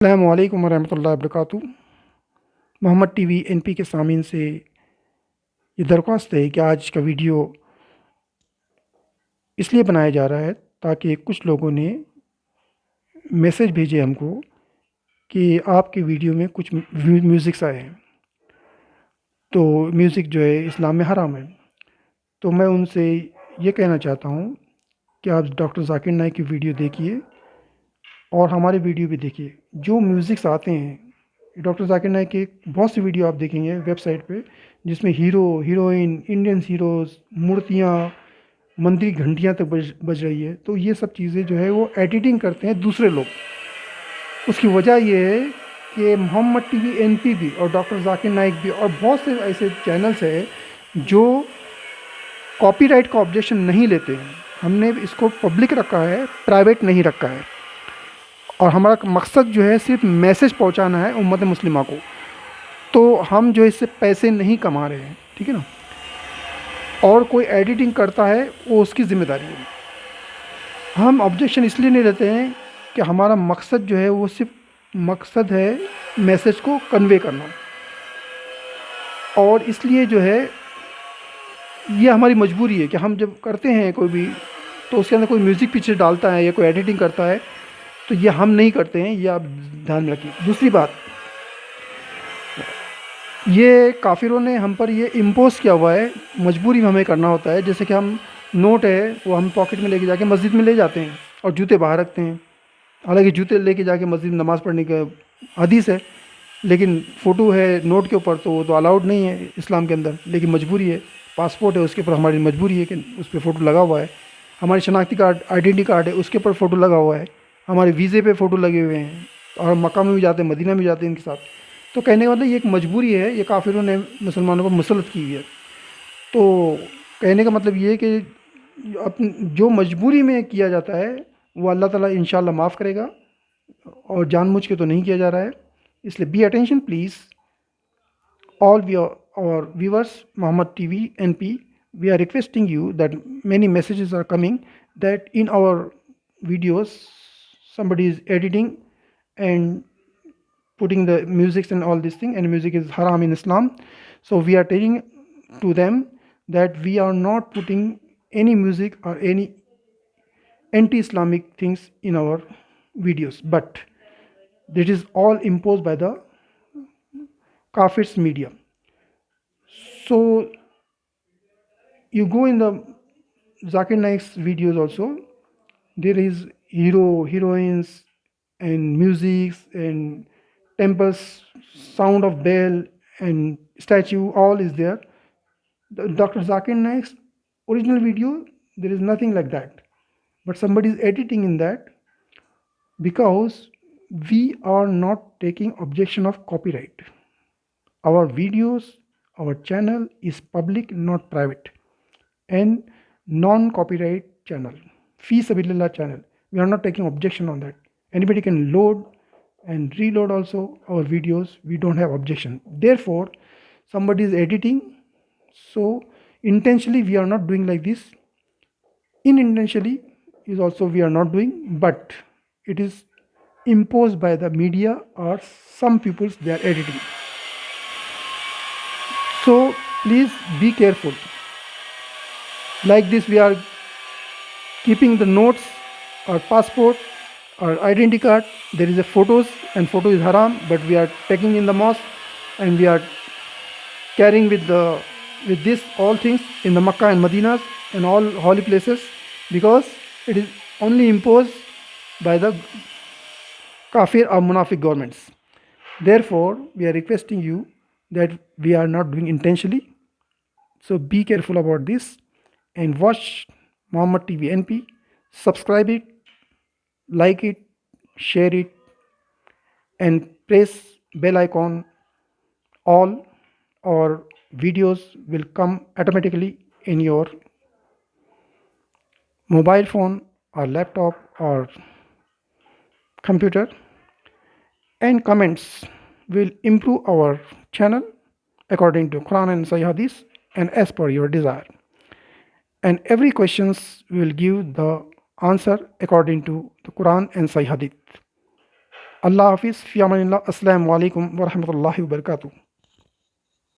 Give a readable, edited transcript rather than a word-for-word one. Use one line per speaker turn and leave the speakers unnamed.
السلام علیکم ورحمۃ اللہ وبرکاتہ۔ محمد ٹی وی این پی کے سامعین سے یہ درخواست ہے کہ آج کا ویڈیو اس لیے بنایا جا رہا ہے تاکہ کچھ لوگوں نے میسج بھیجے ہم کو کہ آپ کی ویڈیو میں کچھ میوزکس آئے ہیں، تو میوزک جو ہے اسلام میں حرام ہے۔ تو میں ان سے یہ کہنا چاہتا ہوں کہ آپ ڈاکٹر ذاکر نائک کی ویڈیو دیکھیے اور ہمارے ویڈیو بھی دیکھیے۔ جو میوزکس آتے ہیں ڈاکٹر ذاکر نائک کے بہت سی ویڈیو آپ دیکھیں گے ویب سائٹ پہ، جس میں ہیرو ہیروئن انڈین ہیروز مورتیاں مندری گھنٹیاں تک بج رہی ہے، تو یہ سب چیزیں جو ہے وہ ایڈیٹنگ کرتے ہیں دوسرے لوگ۔ اس کی وجہ یہ ہے کہ محمد ٹی وی این پی بھی اور ڈاکٹر ذاکر نائک بھی اور بہت سے ایسے چینلز ہیں جو کاپی رائٹ کا آبجیکشن نہیں لیتے ہیں۔ ہم نے اس کو پبلک رکھا ہے، پرائیویٹ نہیں رکھا ہے، اور ہمارا مقصد جو ہے صرف میسج پہنچانا ہے امت مسلمہ کو۔ تو ہم جو اس سے پیسے نہیں کما رہے ہیں، ٹھیک ہے نا، اور کوئی ایڈیٹنگ کرتا ہے وہ اس کی ذمہ داری ہے۔ ہم آبجیکشن اس لیے نہیں لیتے ہیں کہ ہمارا مقصد جو ہے وہ صرف مقصد ہے میسج کو کنوے کرنا، اور اس لیے جو ہے یہ ہماری مجبوری ہے کہ ہم جب کرتے ہیں کوئی بھی، تو اس کے اندر کوئی میوزک پیچھے ڈالتا ہے یا کوئی ایڈیٹنگ کرتا ہے تو یہ ہم نہیں کرتے ہیں، یہ آپ دھیان میں رکھیے۔ دوسری بات، یہ کافروں نے ہم پر یہ امپوز کیا ہوا ہے، مجبوری میں ہمیں کرنا ہوتا ہے۔ جیسے کہ ہم نوٹ ہے وہ ہم پاکٹ میں لے کے جا کے مسجد میں لے جاتے ہیں اور جوتے باہر رکھتے ہیں، حالانکہ جوتے لے کے جا کے مسجد میں نماز پڑھنے کا حدیث ہے، لیکن فوٹو ہے نوٹ کے اوپر تو وہ تو الاؤڈ نہیں ہے اسلام کے اندر، لیکن مجبوری ہے۔ پاسپورٹ ہے اس کے اوپر ہماری مجبوری ہے کہ اس پہ فوٹو لگا ہوا ہے، ہماری شناختی کارڈ آئیڈینٹی کارڈ ہے اس کے اوپر فوٹو لگا ہوا ہے، ہمارے ویزے پہ فوٹو لگے ہوئے ہیں، اور مکہ میں بھی جاتے ہیں مدینہ میں جاتے ہیں ان کے ساتھ۔ تو کہنے کا مطلب یہ ایک مجبوری ہے، یہ کافروں نے مسلمانوں پر مسلط کی ہوئی ہے۔ تو کہنے کا مطلب یہ ہے کہ جو مجبوری میں کیا جاتا ہے وہ اللہ تعالیٰ انشاءاللہ معاف کرے گا، اور جان بوجھ کے تو نہیں کیا جا رہا ہے۔ اس لیے be attention please all our viewers, Muhammad TV NP, we are requesting you that many messages are coming that in our videos somebody is editing and putting the music and all this thing, and music is haram in Islam. So we are telling to them that we are not putting any music or any anti-Islamic things in our videos, but this is all imposed by the Kafir's media. So you go in the Zakir Naik's videos also, there is heroines and musics and temples, sound of bell and statue, all is there. Dr. Zakir Naik's original video, there is nothing like that, but somebody is editing in that, because we are not taking objection of copyright. Our videos, our channel is public, not private, and non-copyright channel, Fi Sabilillah channel. We are not taking objection on that. Anybody can load and reload also our videos. We don't have objection. Therefore, somebody is editing, so intentionally we are not doing like this. Unintentionally is also we are not doing, but it is imposed by the media or some people they are editing. So please be careful. Like this, we are keeping the notes or passport or identity card. There is a photos, and photo is haram, but we are taking in the mosque and we are carrying with this all things in the Makkah and Madinas and all holy places, because it is only imposed by the Kafir or Munafiq governments. Therefore, we are requesting you that we are not doing intentionally. So be careful about this and watch Muhammad TV NP. Subscribe it, like it, share it, and press bell icon. All our videos will come automatically in your mobile phone or laptop or computer, and comments will improve our channel according to Quran and Sahih Hadith and as per your desire. And every questions we will give the answer according to the Quran and Sahih Hadith. اللہ حافظ، فی امان اللہ، السلام علیکم ورحمۃ اللہ وبرکاتہ۔